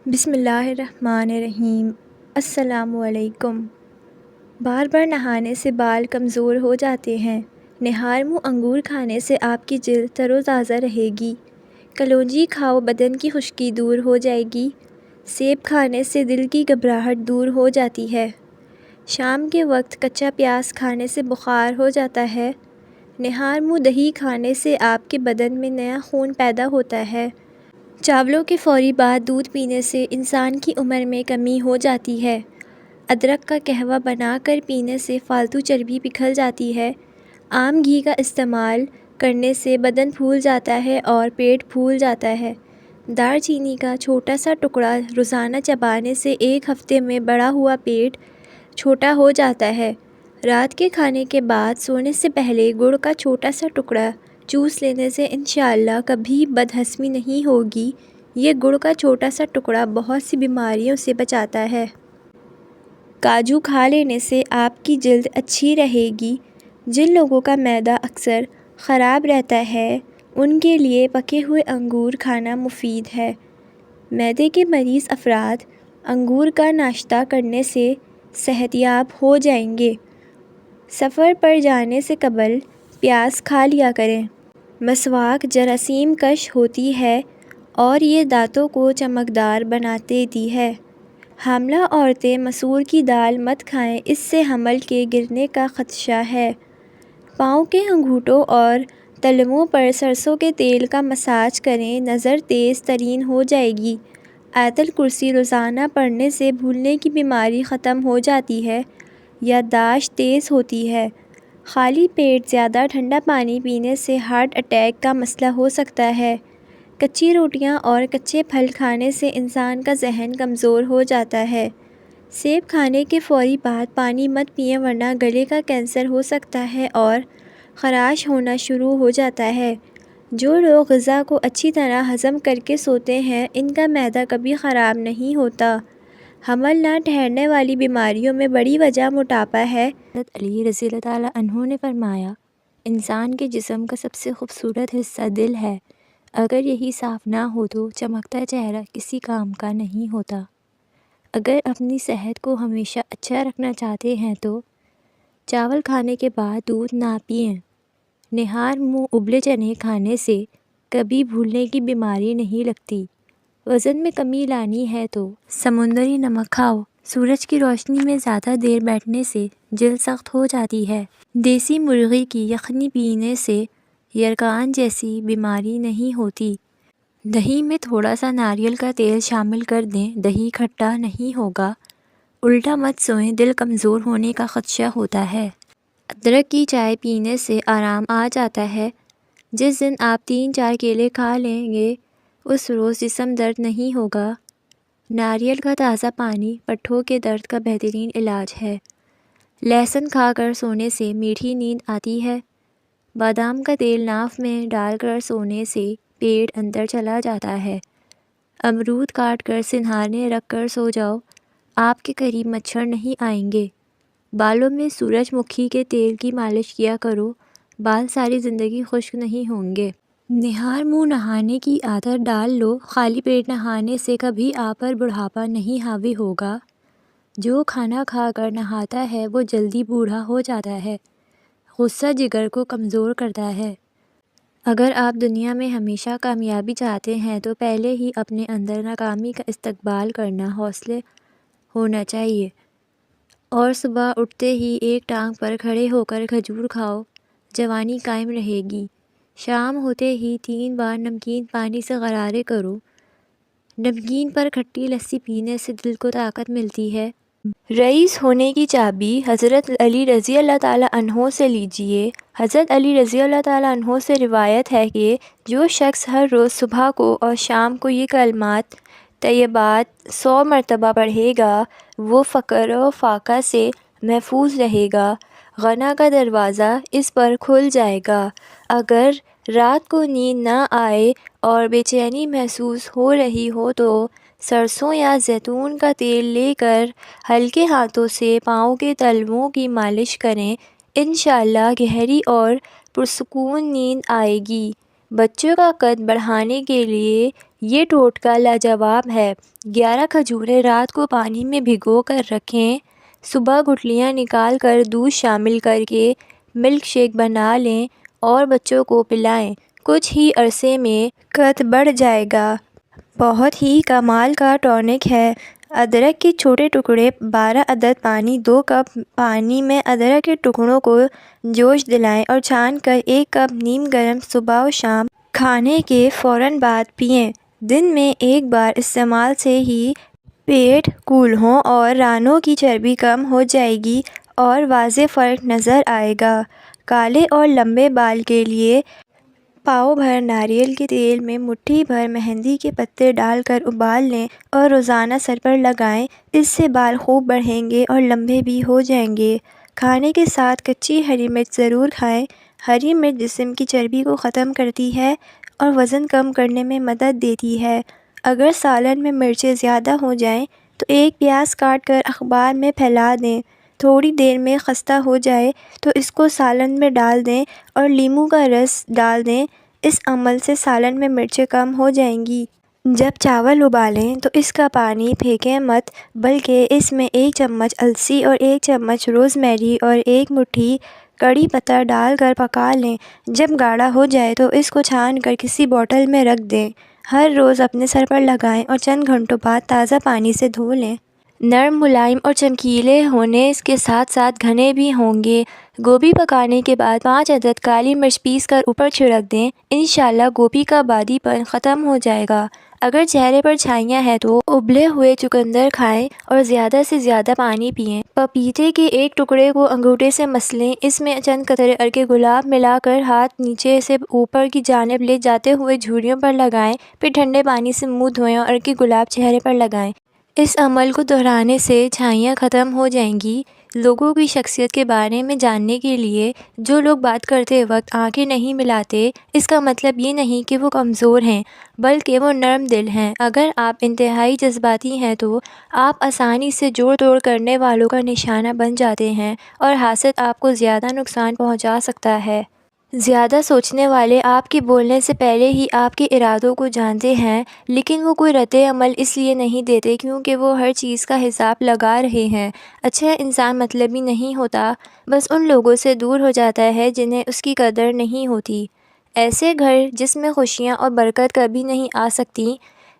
بسم اللہ الرحمن الرحیم۔ السلام علیکم۔ بار بار نہانے سے بال کمزور ہو جاتے ہیں۔ نہار منہ انگور کھانے سے آپ کی جلد تر و تازہ رہے گی۔ کلونجی کھاؤ، بدن کی خشکی دور ہو جائے گی۔ سیب کھانے سے دل کی گھبراہٹ دور ہو جاتی ہے۔ شام کے وقت کچا پیاز کھانے سے بخار ہو جاتا ہے۔ نہار منہ دہی کھانے سے آپ کے بدن میں نیا خون پیدا ہوتا ہے۔ چاولوں کے فوری بعد دودھ پینے سے انسان کی عمر میں کمی ہو جاتی ہے۔ ادرک کا قہوہ بنا کر پینے سے فالتو چربی پگھل جاتی ہے۔ عام گھی کا استعمال کرنے سے بدن پھول جاتا ہے اور پیٹ پھول جاتا ہے۔ دار چینی کا چھوٹا سا ٹکڑا روزانہ چبانے سے ایک ہفتے میں بڑا ہوا پیٹ چھوٹا ہو جاتا ہے۔ رات کے کھانے کے بعد سونے سے پہلے گڑ کا چھوٹا سا ٹکڑا چوس لینے سے انشاءاللہ کبھی بدہضمی نہیں ہوگی۔ یہ گڑ کا چھوٹا سا ٹکڑا بہت سی بیماریوں سے بچاتا ہے۔ کاجو کھا لینے سے آپ کی جلد اچھی رہے گی۔ جن لوگوں کا معدہ اکثر خراب رہتا ہے ان کے لیے پکے ہوئے انگور کھانا مفید ہے۔ معدے کے مریض افراد انگور کا ناشتہ کرنے سے صحت یاب ہو جائیں گے۔ سفر پر جانے سے قبل پیاز کھا لیا کریں۔ مسواک جراثیم کش ہوتی ہے اور یہ دانتوں کو چمکدار بنا دیتی ہے۔ حاملہ عورتیں مسور کی دال مت کھائیں، اس سے حمل کے گرنے کا خدشہ ہے۔ پاؤں کے انگوٹھوں اور تلوؤں پر سرسوں کے تیل کا مساج کریں، نظر تیز ترین ہو جائے گی۔ آیت الکرسی روزانہ پڑھنے سے بھولنے کی بیماری ختم ہو جاتی ہے، یادداشت تیز ہوتی ہے۔ خالی پیٹ زیادہ ٹھنڈا پانی پینے سے ہارٹ اٹیک کا مسئلہ ہو سکتا ہے۔ کچی روٹیاں اور کچے پھل کھانے سے انسان کا ذہن کمزور ہو جاتا ہے۔ سیب کھانے کے فوری بعد پانی مت پئیں ورنہ گلے کا کینسر ہو سکتا ہے اور خراش ہونا شروع ہو جاتا ہے۔ جو لوگ غذا کو اچھی طرح ہضم کر کے سوتے ہیں ان کا معدہ کبھی خراب نہیں ہوتا۔ حمل نہ ٹھہرنے والی بیماریوں میں بڑی وجہ موٹاپا ہے۔ حضرت علی رضی اللہ تعالیٰ عنہ نے فرمایا، انسان کے جسم کا سب سے خوبصورت حصہ دل ہے۔ اگر یہی صاف نہ ہو تو چمکتا چہرہ کسی کام کا نہیں ہوتا۔ اگر اپنی صحت کو ہمیشہ اچھا رکھنا چاہتے ہیں تو چاول کھانے کے بعد دودھ نہ پئیں۔ نہار منہ ابلے چنے کھانے سے کبھی بھولنے کی بیماری نہیں لگتی۔ وزن میں کمی لانی ہے تو سمندری نمک کھاؤ۔ سورج کی روشنی میں زیادہ دیر بیٹھنے سے جلد سخت ہو جاتی ہے۔ دیسی مرغی کی یخنی پینے سے یرقان جیسی بیماری نہیں ہوتی۔ دہی میں تھوڑا سا ناریل کا تیل شامل کر دیں، دہی کھٹا نہیں ہوگا۔ الٹا مت سوئیں، دل کمزور ہونے کا خدشہ ہوتا ہے۔ ادرک کی چائے پینے سے آرام آ جاتا ہے۔ جس دن آپ 3-4 کیلے کھا لیں گے اس روز جسم درد نہیں ہوگا۔ ناریل کا تازہ پانی پٹھوں کے درد کا بہترین علاج ہے۔ لہسن کھا کر سونے سے میٹھی نیند آتی ہے۔ بادام کا تیل ناف میں ڈال کر سونے سے پیٹ اندر چلا جاتا ہے۔ امرود کاٹ کر سنہارنے رکھ کر سو جاؤ، آپ کے قریب مچھر نہیں آئیں گے۔ بالوں میں سورج مکھی کے تیل کی مالش کیا کرو، بال ساری زندگی خشک نہیں ہوں گے۔ نہار منہ نہانے کی عادت ڈال لو، خالی پیٹ نہانے سے کبھی آپ پر بڑھاپا نہیں حاوی ہوگا۔ جو کھانا کھا کر نہاتا ہے وہ جلدی بوڑھا ہو جاتا ہے۔ غصہ جگر کو کمزور کرتا ہے۔ اگر آپ دنیا میں ہمیشہ کامیابی چاہتے ہیں تو پہلے ہی اپنے اندر ناکامی کا استقبال کرنا حوصلے ہونا چاہیے، اور صبح اٹھتے ہی ایک ٹانگ پر کھڑے ہو کر کھجور کھاؤ، جوانی قائم رہے گی۔ شام ہوتے ہی 3 بار نمکین پانی سے غرارے کرو۔ نمکین پر کھٹی لسی پینے سے دل کو طاقت ملتی ہے۔ رئیس ہونے کی چابی حضرت علی رضی اللہ تعالیٰ عنہ سے لیجئے۔ حضرت علی رضی اللہ تعالیٰ عنہ سے روایت ہے کہ جو شخص ہر روز صبح کو اور شام کو یہ کلمات طیبات 100 مرتبہ پڑھے گا وہ فقر و فاقہ سے محفوظ رہے گا، غنا کا دروازہ اس پر کھل جائے گا۔ اگر رات کو نیند نہ آئے اور بے چینی محسوس ہو رہی ہو تو سرسوں یا زیتون کا تیل لے کر ہلکے ہاتھوں سے پاؤں کے تلوؤں کی مالش کریں، انشاءاللہ گہری اور پرسکون نیند آئے گی۔ بچوں کا قد بڑھانے کے لیے یہ ٹوٹکا لاجواب ہے۔ 11 کھجوریں رات کو پانی میں بھگو کر رکھیں، صبح گٹھلیاں نکال کر دودھ شامل کر کے ملک شیک بنا لیں اور بچوں کو پلائیں۔ کچھ ہی عرصے میں قد بڑھ جائے گا۔ بہت ہی کمال کا ٹونک ہے۔ ادرک کے چھوٹے ٹکڑے 12 عدد پانی 2 کپ پانی میں ادرک کے ٹکڑوں کو جوش دلائیں اور چھان کر 1 کپ نیم گرم صبح و شام کھانے کے فوراً بعد پئیں۔ دن میں ایک بار استعمال سے ہی پیٹ کول ہو اور رانوں کی چربی کم ہو جائے گی اور واضح فرق نظر آئے گا۔ کالے اور لمبے بال کے لیے پاؤ بھر ناریل کے تیل میں مٹھی بھر مہندی کے پتے ڈال کر ابال لیں اور روزانہ سر پر لگائیں۔ اس سے بال خوب بڑھیں گے اور لمبے بھی ہو جائیں گے۔ کھانے کے ساتھ کچی ہری مرچ ضرور کھائیں۔ ہری مرچ جسم کی چربی کو ختم کرتی ہے اور وزن کم کرنے میں مدد دیتی ہے۔ اگر سالن میں مرچیں زیادہ ہو جائیں تو ایک پیاز کاٹ کر اخبار میں پھیلا دیں۔ تھوڑی دیر میں خستہ ہو جائے تو اس کو سالن میں ڈال دیں اور لیموں کا رس ڈال دیں۔ اس عمل سے سالن میں مرچیں کم ہو جائیں گی۔ جب چاول ابالیں تو اس کا پانی پھینکیں مت، بلکہ اس میں 1 چمچ السی اور 1 چمچ روز میری اور 1 مٹھی کڑی پتہ ڈال کر پکا لیں۔ جب گاڑھا ہو جائے تو اس کو چھان کر کسی بوتل میں رکھ دیں۔ ہر روز اپنے سر پر لگائیں اور چند گھنٹوں بعد تازہ پانی سے دھو لیں۔ نرم، ملائم اور چمکیلے ہونے کے ساتھ ساتھ گھنے بھی ہوں گے۔ گوبھی پکانے کے بعد 5 عدد کالی مرچ پیس کر اوپر چھڑک دیں۔ انشاءاللہ گوبھی کا بادی پن ختم ہو جائے گا۔ اگر چہرے پر چھائیاں ہیں تو ابلے ہوئے چقندر کھائیں اور زیادہ سے زیادہ پانی پئیں۔ پپیتے کے ایک ٹکڑے کو انگوٹھے سے مس لیں، اس میں چند قطرے عرق گلاب ملا کر ہاتھ نیچے سے اوپر کی جانب لے جاتے ہوئے جھریوں پر لگائیں، پھر ٹھنڈے پانی سے منہ دھوئیں اور عرق گلاب چہرے پر لگائیں۔ اس عمل کو دہرانے سے چھائیاں ختم ہو جائیں گی۔ لوگوں کی شخصیت کے بارے میں جاننے کے لیے جو لوگ بات کرتے وقت آنکھیں نہیں ملاتے، اس کا مطلب یہ نہیں کہ وہ کمزور ہیں، بلکہ وہ نرم دل ہیں۔ اگر آپ انتہائی جذباتی ہیں تو آپ آسانی سے جوڑ توڑ کرنے والوں کا نشانہ بن جاتے ہیں اور حاسد آپ کو زیادہ نقصان پہنچا سکتا ہے۔ زیادہ سوچنے والے آپ کے بولنے سے پہلے ہی آپ کے ارادوں کو جانتے ہیں، لیکن وہ کوئی رد عمل اس لیے نہیں دیتے کیونکہ وہ ہر چیز کا حساب لگا رہے ہیں۔ اچھا انسان مطلبی نہیں ہوتا، بس ان لوگوں سے دور ہو جاتا ہے جنہیں اس کی قدر نہیں ہوتی۔ ایسے گھر جس میں خوشیاں اور برکت کبھی نہیں آ سکتی،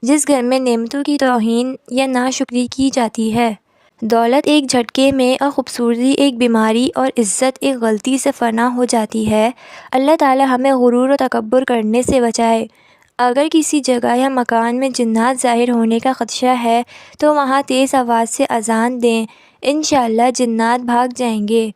جس گھر میں نعمتوں کی توہین یا ناشکری کی جاتی ہے۔ دولت ایک جھٹکے میں اور خوبصورتی ایک بیماری اور عزت ایک غلطی سے فنا ہو جاتی ہے۔ اللہ تعالی ہمیں غرور و تکبر کرنے سے بچائے۔ اگر کسی جگہ یا مکان میں جنات ظاہر ہونے کا خدشہ ہے تو وہاں تیز آواز سے اذان دیں، انشاءاللہ جنات بھاگ جائیں گے۔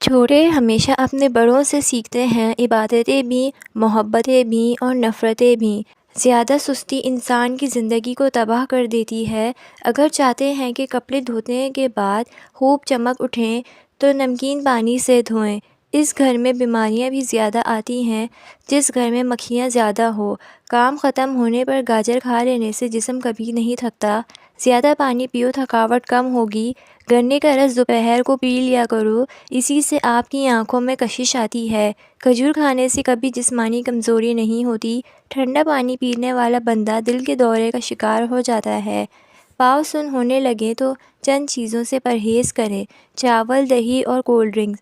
چھوٹے ہمیشہ اپنے بڑوں سے سیکھتے ہیں، عبادتیں بھی، محبتیں بھی اور نفرتیں بھی۔ زیادہ سستی انسان کی زندگی کو تباہ کر دیتی ہے۔ اگر چاہتے ہیں کہ کپڑے دھونے کے بعد خوب چمک اٹھیں تو نمکین پانی سے دھوئیں۔ اس گھر میں بیماریاں بھی زیادہ آتی ہیں جس گھر میں مکھیاں زیادہ ہو۔ کام ختم ہونے پر گاجر کھا لینے سے جسم کبھی نہیں تھکتا۔ زیادہ پانی پیو، تھکاوٹ کم ہوگی۔ گنے کا رس دوپہر کو پی لیا کرو، اسی سے آپ کی آنکھوں میں کشش آتی ہے۔ کھجور کھانے سے کبھی جسمانی کمزوری نہیں ہوتی۔ ٹھنڈا پانی پینے والا بندہ دل کے دورے کا شکار ہو جاتا ہے۔ پاؤ سن ہونے لگے تو چند چیزوں سے پرہیز کریں: چاول، دہی اور کولڈ ڈرنکس۔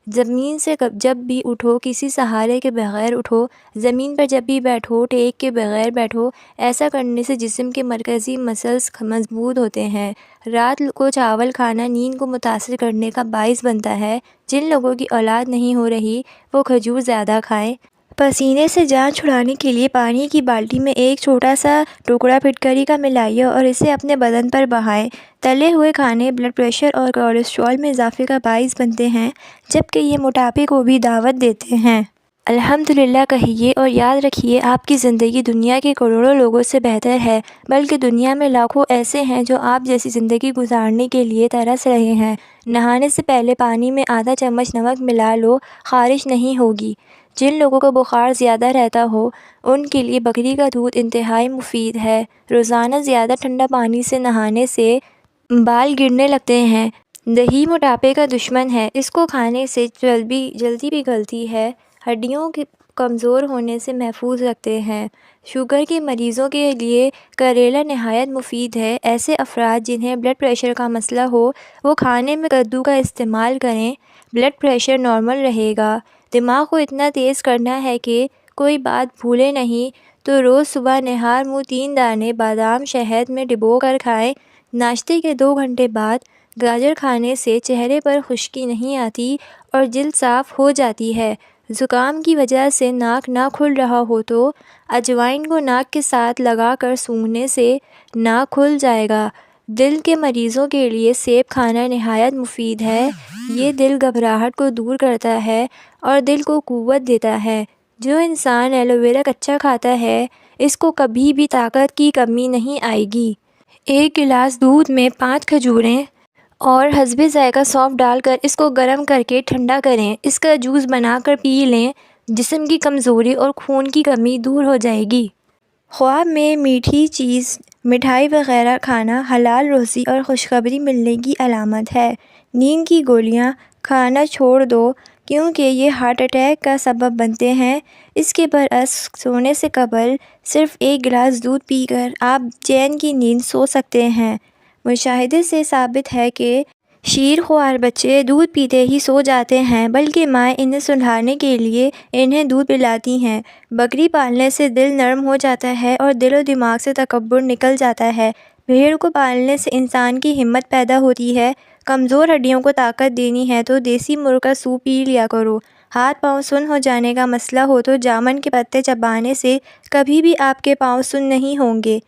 زمین سے جب بھی اٹھو کسی سہارے کے بغیر اٹھو۔ زمین پر جب بھی بیٹھو ٹیک کے بغیر بیٹھو۔ ایسا کرنے سے جسم کے مرکزی مسلز مضبوط ہوتے ہیں۔ رات کو چاول کھانا نیند کو متاثر کرنے کا باعث بنتا ہے۔ جن لوگوں کی اولاد نہیں ہو رہی وہ کھجور زیادہ کھائیں۔ پسینے سے جان چھڑانے کے لیے پانی کی بالٹی میں ایک چھوٹا سا ٹکڑا پھٹکری کا ملائیے اور اسے اپنے بدن پر بہائیں۔ تلے ہوئے کھانے بلڈ پریشر اور کولیسٹرول میں اضافے کا باعث بنتے ہیں، جبکہ یہ موٹاپے کو بھی دعوت دیتے ہیں۔ الحمدللہ کہیے اور یاد رکھیے آپ کی زندگی دنیا کے کروڑوں لوگوں سے بہتر ہے، بلکہ دنیا میں لاکھوں ایسے ہیں جو آپ جیسی زندگی گزارنے کے لیے ترس رہے ہیں۔ نہانے سے پہلے پانی میں آدھا چمچ نمک ملا لو، خارش نہیں ہوگی۔ جن لوگوں کو بخار زیادہ رہتا ہو ان کے لیے بکری کا دودھ انتہائی مفید ہے۔ روزانہ زیادہ ٹھنڈا پانی سے نہانے سے بال گرنے لگتے ہیں۔ دہی موٹاپے کا دشمن ہے، اس کو کھانے سے جلدی پگھلتی ہے، ہڈیوں کمزور ہونے سے محفوظ رکھتے ہیں۔ شوگر کے مریضوں کے لیے کریلا نہایت مفید ہے۔ ایسے افراد جنہیں بلڈ پریشر کا مسئلہ ہو وہ کھانے میں کدو کا استعمال کریں، بلڈ پریشر نارمل رہے گا۔ دماغ کو اتنا تیز کرنا ہے کہ کوئی بات بھولے نہیں تو روز صبح نہار منہ 3 دانے بادام شہد میں ڈبو کر کھائیں۔ ناشتے کے 2 گھنٹے بعد گاجر کھانے سے چہرے پر خشکی نہیں آتی اور جلد صاف ہو جاتی ہے۔ زکام کی وجہ سے ناک نہ کھل رہا ہو تو اجوائن کو ناک کے ساتھ لگا کر سونگھنے سے ناک کھل جائے گا۔ دل کے مریضوں کے لیے سیب کھانا نہایت مفید ہے۔ یہ دل گھبراہٹ کو دور کرتا ہے اور دل کو قوت دیتا ہے۔ جو انسان ایلو ویرا کچا کھاتا ہے اس کو کبھی بھی طاقت کی کمی نہیں آئے گی۔ 1 گلاس دودھ میں 5 کھجوریں اور حسب ذائقہ سونف ڈال کر اس کو گرم کر کے ٹھنڈا کریں۔ اس کا جوس بنا کر پی لیں۔ جسم کی کمزوری اور خون کی کمی دور ہو جائے گی۔ خواب میں میٹھی چیز، مٹھائی وغیرہ کھانا حلال روزی اور خوشخبری ملنے کی علامت ہے۔ نیند کی گولیاں کھانا چھوڑ دو کیونکہ یہ ہارٹ اٹیک کا سبب بنتے ہیں۔ اس کے برعکس سونے سے قبل صرف 1 گلاس دودھ پی کر آپ چین کی نیند سو سکتے ہیں۔ مشاہدے سے ثابت ہے کہ شیر خوار بچے دودھ پیتے ہی سو جاتے ہیں بلکہ مائیں انہیں سلانے کے لیے انہیں دودھ پلاتی ہیں۔ بکری پالنے سے دل نرم ہو جاتا ہے اور دل و دماغ سے تکبر نکل جاتا ہے۔ بھیڑ کو پالنے سے انسان کی ہمت پیدا ہوتی ہے۔ کمزور ہڈیوں کو طاقت دینی ہے تو دیسی مرغ کا سوپ پی لیا کرو۔ ہاتھ پاؤں سن ہو جانے کا مسئلہ ہو تو جامن کے پتے چبانے سے کبھی بھی آپ کے پاؤں سن نہیں ہوں گے۔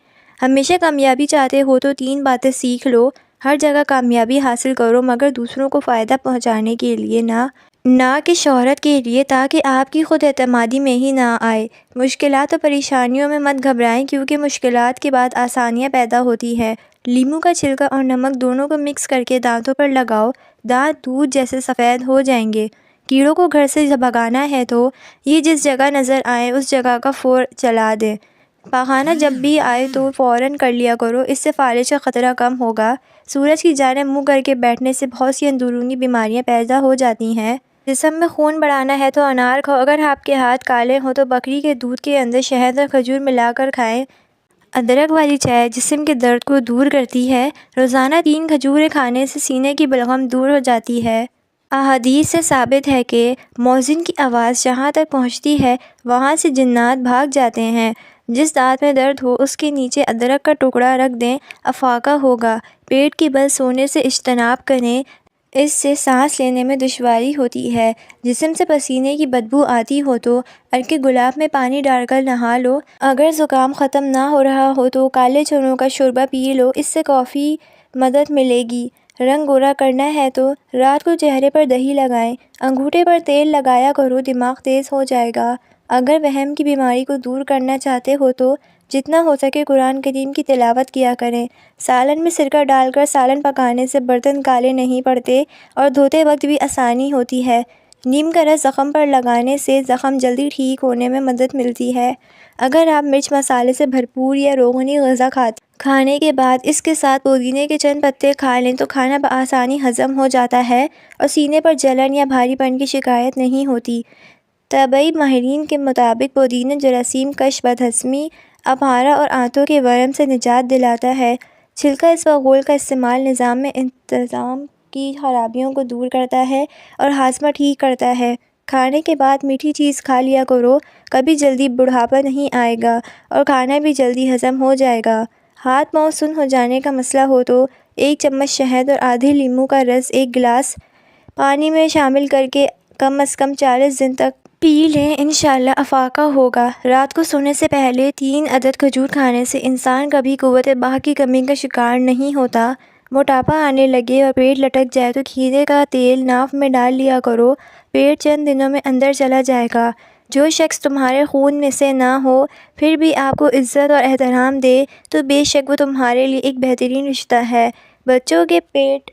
ہمیشہ کامیابی چاہتے ہو تو 3 باتیں سیکھ لو۔ ہر جگہ کامیابی حاصل کرو مگر دوسروں کو فائدہ پہنچانے کے لیے نہ کہ شہرت کے لیے، تاکہ آپ کی خود اعتمادی میں ہی نہ آئے۔ مشکلات اور پریشانیوں میں مت گھبرائیں کیونکہ مشکلات کے بعد آسانیاں پیدا ہوتی ہیں۔ لیموں کا چھلکا اور نمک دونوں کو مکس کر کے دانتوں پر لگاؤ، دانت دودھ جیسے سفید ہو جائیں گے۔ کیڑوں کو گھر سے بھگانا ہے تو یہ جس جگہ نظر آئے اس جگہ کا فور چلا دیں۔ پخانہ جب بھی آئے تو فوراً کر لیا کرو، اس سے فالج کا خطرہ کم ہوگا۔ سورج کی جانب منہ کر کے بیٹھنے سے بہت سی اندرونی بیماریاں پیدا ہو جاتی ہیں۔ جسم میں خون بڑھانا ہے تو انار کھاؤ۔ اگر آپ کے ہاتھ کالے ہوں تو بکری کے دودھ کے اندر شہد اور کھجور ملا کر کھائیں۔ ادرک والی چائے جسم کے درد کو دور کرتی ہے۔ روزانہ 3 کھجوریں کھانے سے سینے کی بلغم دور ہو جاتی ہے۔ احادیث سے ثابت ہے کہ مؤذن کی آواز جہاں تک پہنچتی ہے وہاں سے جنات بھاگ جاتے ہیں۔ جس دانت میں درد ہو اس کے نیچے ادرک کا ٹکڑا رکھ دیں، افاقہ ہوگا۔ پیٹ کے بل سونے سے اجتناب کریں، اس سے سانس لینے میں دشواری ہوتی ہے۔ جسم سے پسینے کی بدبو آتی ہو تو عرق گلاب میں پانی ڈال کر نہا لو۔ اگر زکام ختم نہ ہو رہا ہو تو کالے چنوں کا شوربہ پی لو، اس سے کافی مدد ملے گی۔ رنگ گورا کرنا ہے تو رات کو چہرے پر دہی لگائیں، انگوٹھے پر تیل لگایا کرو، دماغ تیز ہو جائے گا۔ اگر وہم کی بیماری کو دور کرنا چاہتے ہو تو جتنا ہو سکے قرآن کریم کی تلاوت کیا کریں۔ سالن میں سرکہ ڈال کر سالن پکانے سے برتن کالے نہیں پڑتے اور دھوتے وقت بھی آسانی ہوتی ہے۔ نیم کا رس زخم پر لگانے سے زخم جلدی ٹھیک ہونے میں مدد ملتی ہے۔ اگر آپ مرچ مسالے سے بھرپور یا روغنی غذا کھانے کے بعد اس کے ساتھ پودینے کے چند پتے کھا لیں تو کھانا بآسانی ہضم ہو جاتا ہے اور سینے پر جلن یا بھاری پن کی شکایت نہیں ہوتی۔ طبی ماہرین کے مطابق پودینہ جراثیم کش، بدہضمی، اپارہ اور آنتوں کے ورم سے نجات دلاتا ہے۔ چھلکا اسواغول کا استعمال نظام میں انتظام کی خرابیوں کو دور کرتا ہے اور ہاضمہ ٹھیک کرتا ہے۔ کھانے کے بعد میٹھی چیز کھا لیا کرو، کبھی جلدی بڑھاپا نہیں آئے گا اور کھانا بھی جلدی ہضم ہو جائے گا۔ ہاتھ پاؤں سن ہو جانے کا مسئلہ ہو تو 1 چمچ شہد اور آدھے لیموں کا رس 1 گلاس پانی میں شامل کر کے کم از کم 40 دن تک پی لیں، انشاءاللہ افاقہ ہوگا۔ رات کو سونے سے پہلے 3 عدد کھجور کھانے سے انسان کبھی قوت بقا کی کمی کا شکار نہیں ہوتا۔ موٹاپا آنے لگے اور پیٹ لٹک جائے تو کھیرے کا تیل ناف میں ڈال لیا کرو، پیٹ چند دنوں میں اندر چلا جائے گا۔ جو شخص تمہارے خون میں سے نہ ہو پھر بھی آپ کو عزت اور احترام دے تو بے شک وہ تمہارے لیے ایک بہترین رشتہ ہے۔ بچوں کے پیٹ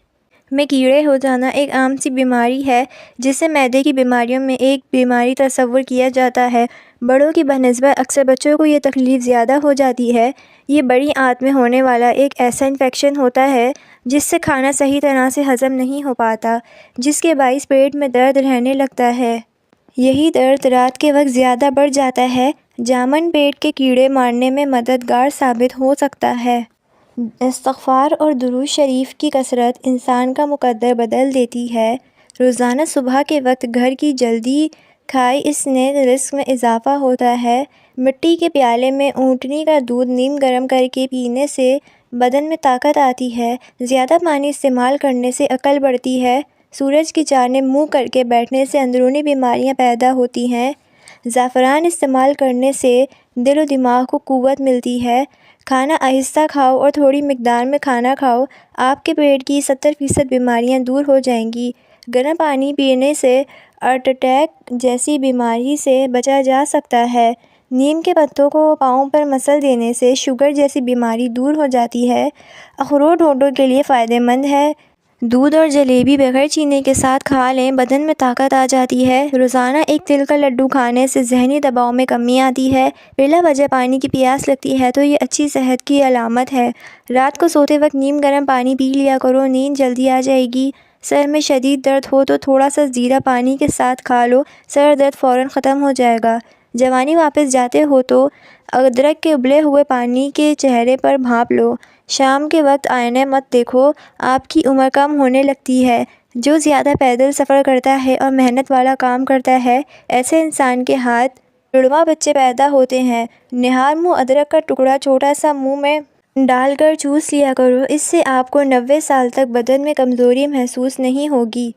میں کیڑے ہو جانا ایک عام سی بیماری ہے جسے معدے کی بیماریوں میں ایک بیماری تصور کیا جاتا ہے۔ بڑوں کی بنسبت اکثر بچوں کو یہ تکلیف زیادہ ہو جاتی ہے۔ یہ بڑی آنت میں ہونے والا ایک ایسا انفیکشن ہوتا ہے جس سے کھانا صحیح طرح سے ہضم نہیں ہو پاتا، جس کے باعث پیٹ میں درد رہنے لگتا ہے۔ یہی درد رات کے وقت زیادہ بڑھ جاتا ہے۔ جامن پیٹ کے کیڑے مارنے میں مددگار ثابت ہو سکتا ہے۔ استغفار اور درود شریف کی کثرت انسان کا مقدر بدل دیتی ہے۔ روزانہ صبح کے وقت گھر کی جلدی کھائی اس سے رزق میں اضافہ ہوتا ہے۔ مٹی کے پیالے میں اونٹنی کا دودھ نیم گرم کر کے پینے سے بدن میں طاقت آتی ہے۔ زیادہ پانی استعمال کرنے سے عقل بڑھتی ہے۔ سورج کی جانب منہ کر کے بیٹھنے سے اندرونی بیماریاں پیدا ہوتی ہیں۔ زعفران استعمال کرنے سے دل و دماغ کو قوت ملتی ہے۔ کھانا آہستہ کھاؤ اور تھوڑی مقدار میں کھانا کھاؤ، آپ کے پیٹ کی 70% بیماریاں دور ہو جائیں گی۔ گرم پانی پینے سے ہارٹ اٹیک جیسی بیماری سے بچا جا سکتا ہے۔ نیم کے پتوں کو پاؤں پر مسل دینے سے شوگر جیسی بیماری دور ہو جاتی ہے۔ اخروٹ ہونٹوں کے لیے فائدہ مند ہے۔ دودھ اور جلیبی بغیر چینی کے ساتھ کھا لیں، بدن میں طاقت آ جاتی ہے۔ روزانہ ایک تل کا لڈو کھانے سے ذہنی دباؤ میں کمی آتی ہے۔ بلا وجہ پانی کی پیاس لگتی ہے تو یہ اچھی صحت کی علامت ہے۔ رات کو سوتے وقت نیم گرم پانی پی لیا کرو، نیند جلدی آ جائے گی۔ سر میں شدید درد ہو تو تھوڑا سا زیرہ پانی کے ساتھ کھا لو، سر درد فوراً ختم ہو جائے گا۔ جوانی واپس جاتے ہو تو ادرک کے ابلے ہوئے پانی کے چہرے پر بھاپ لو۔ شام کے وقت آئینہ مت دیکھو، آپ کی عمر کم ہونے لگتی ہے۔ جو زیادہ پیدل سفر کرتا ہے اور محنت والا کام کرتا ہے، ایسے انسان کے ہاتھ جڑواں بچے پیدا ہوتے ہیں۔ نہار منہ ادرک کا ٹکڑا چھوٹا سا منہ میں ڈال کر چوس لیا کرو، اس سے آپ کو 90 سال تک بدن میں کمزوری محسوس نہیں ہوگی۔